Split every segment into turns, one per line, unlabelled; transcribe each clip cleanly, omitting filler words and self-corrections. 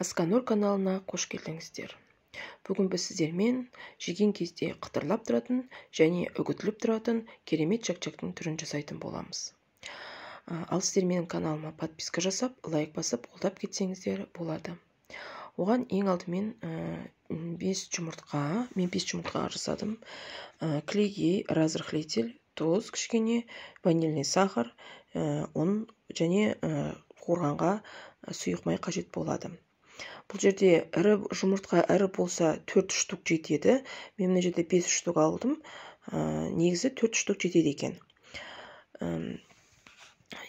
Асканур каналына қош келдіңіздер. Бүгін біз сіздермен жеген кезде қытырлап тұратын және үгітіліп тұратын керемет чак-чактың түрін жасайтын боламыз. Ал сіздер менің каналыма подписка жасап, лайк басып, қолдап кетсеңіздер болады. Оған ең алдымен 5 жұмыртқа жасадым. Клейгей, разрыхлитель, тұз кішкене, ванильный сахар, ұн және қуырғанға сұйық май қажет болады. Бұл жерде жұмыртқа ірі болса 4 штук жетеді. Мен мына жерде 5 штук алдым. Негізі 4 штук жетеді екен.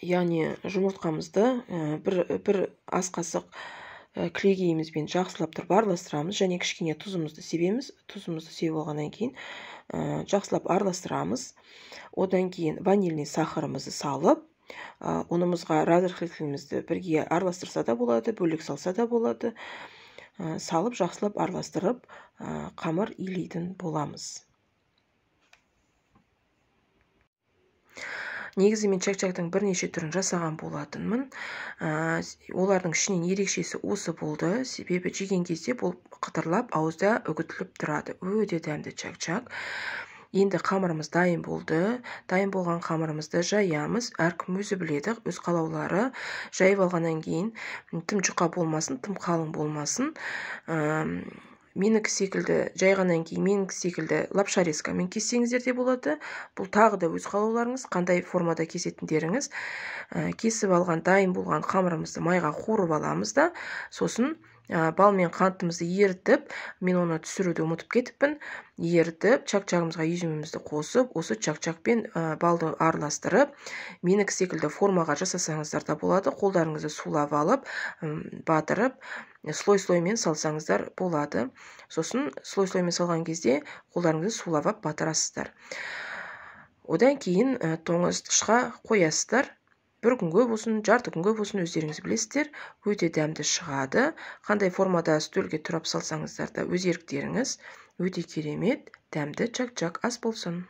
Яғни жұмыртқамызды бір ас қасық клейгейімізбен жақсылап тұрып араластырамыз, және кішкене тұзымызды себеміз. Тұзымызды себіп алғаннан кейін жақсылап араластырамыз. Одан кейін ванильный сахарымызды салып, ұнымызға разрыхлителімізді бірге араластырса да болады, бөлек салса да болады. Салып, жақсылап араластырып, қамыр илейтін боламыз. Негізі мен чак-чактың бірнеше түрін жасаған болатынмын. Олардың ішінен ерекшесі осы болды. Себебі жеген кезде бұл қытырлап, ауызда үгітіліп тұрады. Өте дәмді чак-чак. Енді қамырымыз дайын болды. Дайын болған қамырымызды жаямыз. Әркім өзі біледі, өз қалаулары. Жайып алғаннан кейін тым жұқа болмасын, тым қалың болмасын. Менікі секілді жайғаннан кейін менікі секілді лапша резкамен кессеңіздер де болады. Бұл тағы да өз қалауларыңыз, қандай формада кесетіндеріңіз. Кесіп алған дайын болған қамырымызды майға қуырып аламыз да, сосын бал мен қантымызды ерітіп, мен оны түсіруді ұмытып кетіппін. Ерітіп, чак-чагымызға езімімізді қосып, осы чак-чакпен балды араластырып, менікі секілді формаға жасасаңыздар да болады. Қолдарыңызды сулап алып, батырып, слой-слоймен салсаңыздар болады. Сосын слой-слоймен салған кезде қолдарыңызды сулап алып батырасыздар. Одан кейін тоңазытқышқа қоясыздар. Бір күнге болсын, жарты күнге болсын, өздеріңіз білесіздер. Өте дәмді шығады. Қандай формада стөлге тұрап салсаңыздар да өз еріктеріңіз. Өте керемет, дәмді чак-чак ас болсын.